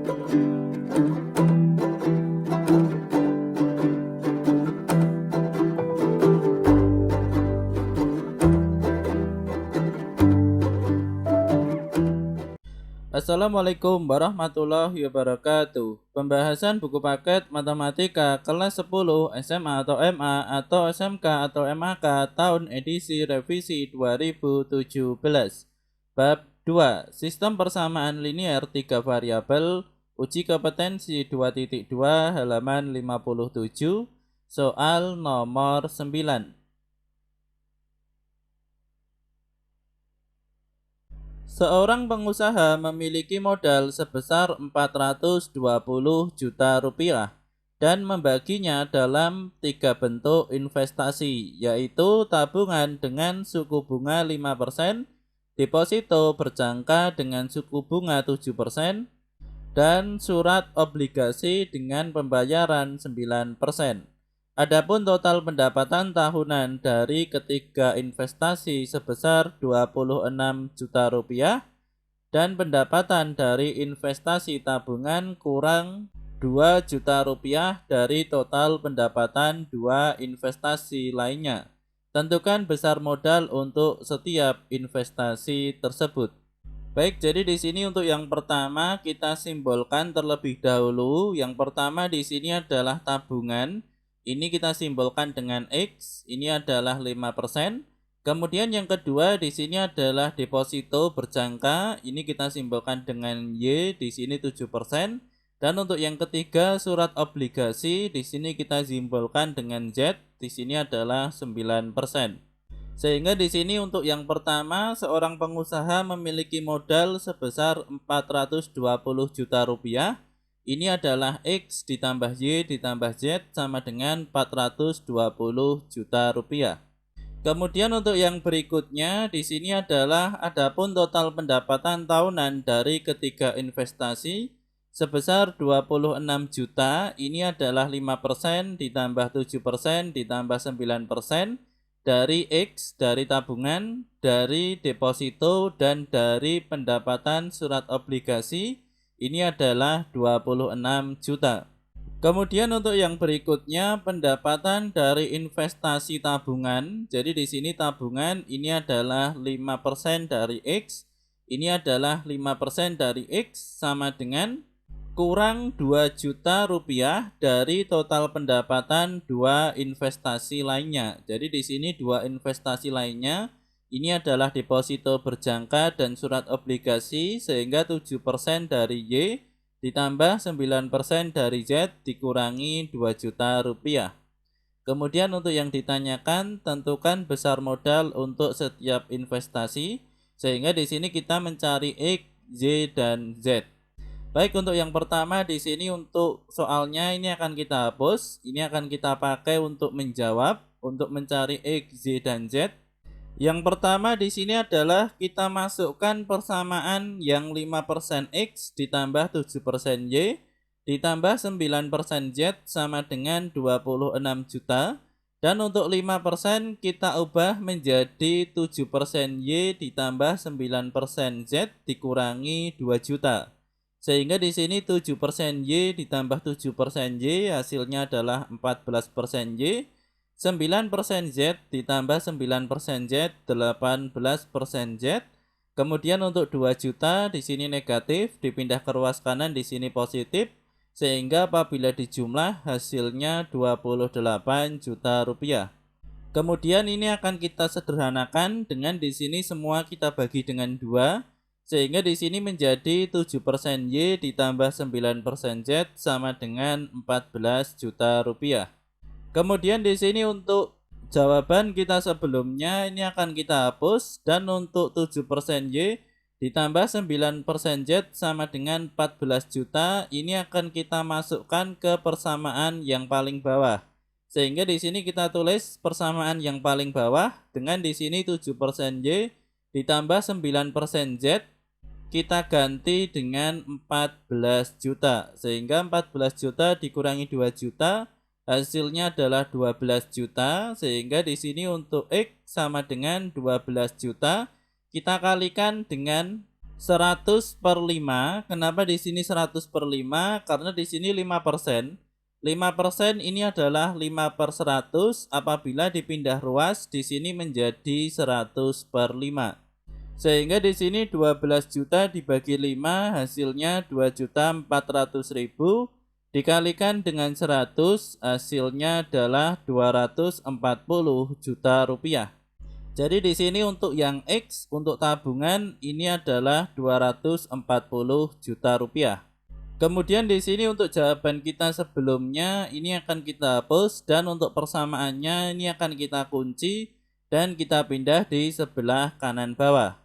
Assalamualaikum warahmatullahi wabarakatuh. Pembahasan buku paket matematika kelas 10 SMA atau MA atau SMK atau MAK tahun edisi revisi 2017. Bab 2. Sistem persamaan linear 3 variabel. Uji kompetensi 2.2 halaman 57. Soal nomor 9. Seorang pengusaha memiliki modal sebesar 420 juta rupiah dan membaginya dalam 3 bentuk investasi, yaitu tabungan dengan suku bunga 5%, deposito berjangka dengan suku bunga 7%, dan surat obligasi dengan pembayaran 9%. Adapun total pendapatan tahunan dari ketiga investasi sebesar 26 juta rupiah dan pendapatan dari investasi tabungan kurang 2 juta rupiah dari total pendapatan dua investasi lainnya. Tentukan besar modal untuk setiap investasi tersebut. Baik, jadi di sini untuk yang pertama kita simbolkan terlebih dahulu. Yang pertama di sini adalah tabungan. Ini kita simbolkan dengan X, ini adalah 5%. Kemudian yang kedua di sini adalah deposito berjangka, ini kita simbolkan dengan Y, di sini 7%. Dan untuk yang ketiga surat obligasi, di sini kita simbolkan dengan Z, di sini adalah 9%. Sehingga di sini untuk yang pertama, seorang pengusaha memiliki modal sebesar 420 juta rupiah. Ini adalah X ditambah Y ditambah Z sama dengan 420 juta rupiah. Kemudian untuk yang berikutnya di sini adalah adapun total pendapatan tahunan dari ketiga investasi sebesar 26 juta. Ini adalah 5% ditambah 7% ditambah 9% dari X, dari tabungan, dari deposito, dan dari pendapatan surat obligasi. Ini adalah 26 juta. Kemudian untuk yang berikutnya pendapatan dari investasi tabungan. Jadi di sini tabungan ini adalah 5% dari X. Ini adalah 5% dari X sama dengan kurang 2 juta rupiah dari total pendapatan dua investasi lainnya. Jadi di sini dua investasi lainnya ini adalah deposito berjangka dan surat obligasi, sehingga 7% dari Y ditambah 9% dari Z dikurangi 2 juta rupiah. Kemudian untuk yang ditanyakan, tentukan besar modal untuk setiap investasi, sehingga di sini kita mencari X, Y, dan Z. Baik, untuk yang pertama di sini untuk soalnya ini akan kita hapus. Ini akan kita pakai untuk menjawab, untuk mencari X, Y, dan Z. Yang pertama di sini adalah kita masukkan persamaan yang 5% X ditambah 7% Y ditambah 9% Z sama dengan 26 juta. Dan untuk 5% kita ubah menjadi 7% Y ditambah 9% Z dikurangi 2 juta. Sehingga di sini 7% Y ditambah 7% Y hasilnya adalah 14% Y. 9% Z ditambah 9% Z 18% Z. Kemudian untuk 2 juta di sini negatif, dipindah ke ruas kanan di sini positif, sehingga apabila dijumlah hasilnya 28 juta rupiah. Kemudian ini akan kita sederhanakan dengan di sini semua kita bagi dengan 2, sehingga di sini menjadi 7% Y ditambah 9% Z sama dengan 14 juta rupiah. Kemudian di sini untuk jawaban kita sebelumnya ini akan kita hapus, dan untuk 7% Y ditambah 9% Z sama dengan 14 juta ini akan kita masukkan ke persamaan yang paling bawah. Sehingga di sini kita tulis persamaan yang paling bawah dengan di sini 7% Y ditambah 9% Z kita ganti dengan 14 juta. Sehingga 14 juta dikurangi 2 juta hasilnya adalah 12 juta, sehingga di sini untuk X sama dengan 12 juta. Kita kalikan dengan 100 per 5. Kenapa di sini 100 per 5? Karena di sini 5%. 5% ini adalah 5/100 apabila dipindah ruas di sini menjadi 100 per 5. Sehingga di sini 12 juta dibagi 5 hasilnya 2.400.000 dikalikan dengan 100 hasilnya adalah 240 juta rupiah. Jadi di sini untuk yang X untuk tabungan ini adalah 240 juta rupiah. Kemudian di sini untuk jawaban kita sebelumnya ini akan kita hapus dan untuk persamaannya ini akan kita kunci dan kita pindah di sebelah kanan bawah.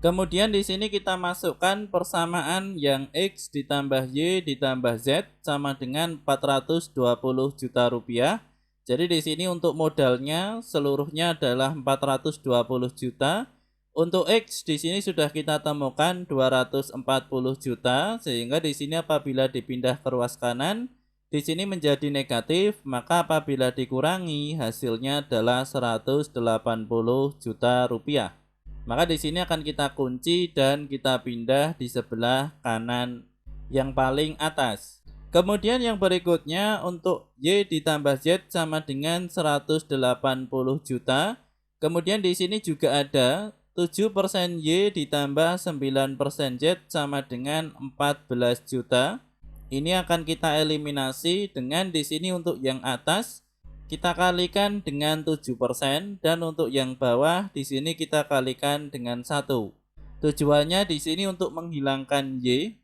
Kemudian di sini kita masukkan persamaan yang X ditambah Y ditambah Z sama dengan 420 juta rupiah. Jadi di sini untuk modalnya seluruhnya adalah 420 juta. Untuk X di sini sudah kita temukan 240 juta sehingga di sini apabila dipindah ke ruas kanan di sini menjadi negatif, maka apabila dikurangi hasilnya adalah 180 juta rupiah. Maka di sini akan kita kunci dan kita pindah di sebelah kanan yang paling atas. Kemudian yang berikutnya untuk Y ditambah Z sama dengan 180 juta. Kemudian di sini juga ada 7% Y ditambah 9% Z sama dengan 14 juta. Ini akan kita eliminasi dengan di sini untuk yang atas kita kalikan dengan 7% dan untuk yang bawah di sini kita kalikan dengan 1. Tujuannya di sini untuk menghilangkan Y.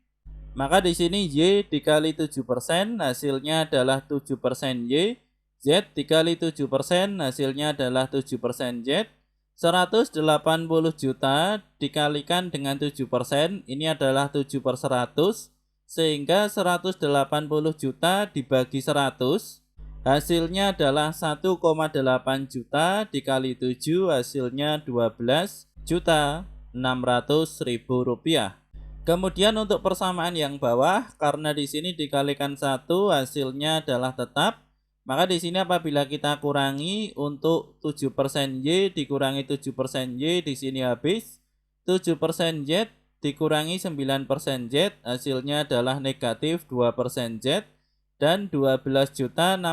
Maka di sini Y dikali 7% hasilnya adalah 7% Y. Z dikali 7% hasilnya adalah 7% Z. 180 juta dikalikan dengan 7% ini adalah 7/100. Sehingga 180 juta dibagi 100 hasilnya adalah 1,8 juta dikali 7 hasilnya 12.600.000 rupiah. Kemudian untuk persamaan yang bawah karena di sini dikalikan 1 hasilnya adalah tetap, maka di sini apabila kita kurangi untuk 7% Y dikurangi 7% Y di sini habis 7% Z dikurangi 9% Z hasilnya adalah negatif 2% Z dan 12.600.000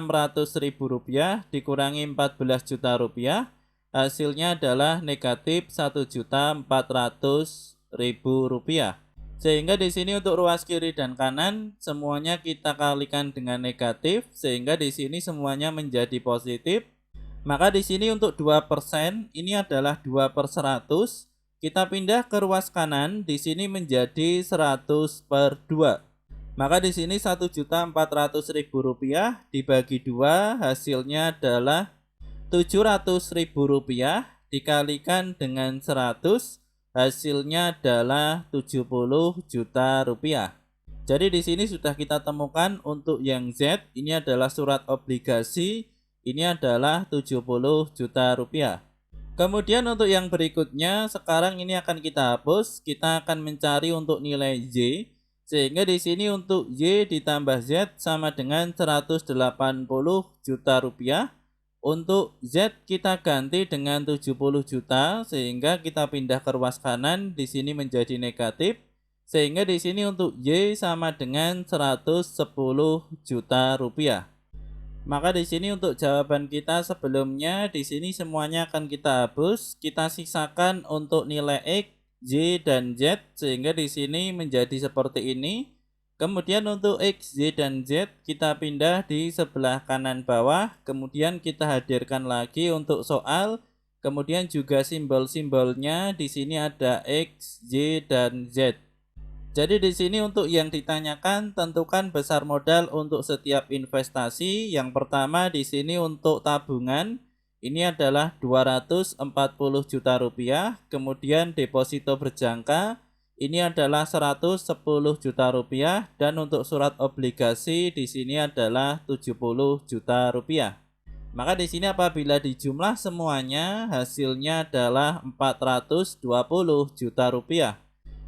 rupiah dikurangi 14 juta rupiah hasilnya adalah negatif 1.400.000 rupiah. Sehingga di sini untuk ruas kiri dan kanan semuanya kita kalikan dengan negatif sehingga di sini semuanya menjadi positif. Maka di sini untuk 2% ini adalah 2/100. Kita pindah ke ruas kanan di sini menjadi 100 per 2. Maka di sini 1.400.000 rupiah dibagi 2 hasilnya adalah 700.000 rupiah dikalikan dengan 100 hasilnya adalah 70 juta rupiah. Jadi di sini sudah kita temukan untuk yang Z ini adalah surat obligasi, ini adalah 70 juta rupiah. Kemudian untuk yang berikutnya sekarang ini akan kita hapus, kita akan mencari untuk nilai Y. Sehingga di sini untuk Y ditambah Z sama dengan 180 juta rupiah. Untuk Z kita ganti dengan 70 juta sehingga kita pindah ke ruas kanan di sini menjadi negatif. Sehingga di sini untuk Y sama dengan 110 juta rupiah. Maka di sini untuk jawaban kita sebelumnya di sini semuanya akan kita hapus. Kita sisakan untuk nilai X, Y dan Z sehingga di sini menjadi seperti ini. Kemudian untuk X, Y, dan Z kita pindah di sebelah kanan bawah. Kemudian kita hadirkan lagi untuk soal. Kemudian juga simbol-simbolnya di sini ada X, Y, dan Z. Jadi di sini untuk yang ditanyakan tentukan besar modal untuk setiap investasi. Yang pertama di sini untuk tabungan ini adalah 240 juta rupiah. Kemudian deposito berjangka ini adalah 110 juta rupiah dan untuk surat obligasi di sini adalah 70 juta rupiah. Maka di sini apabila dijumlah semuanya hasilnya adalah 420 juta rupiah.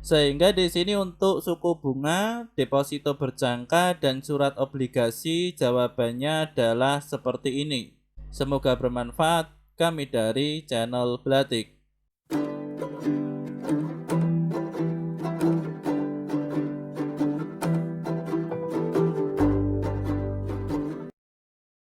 Sehingga di sini untuk suku bunga, deposito berjangka dan surat obligasi jawabannya adalah seperti ini. Semoga bermanfaat. Kami dari channel Blatik.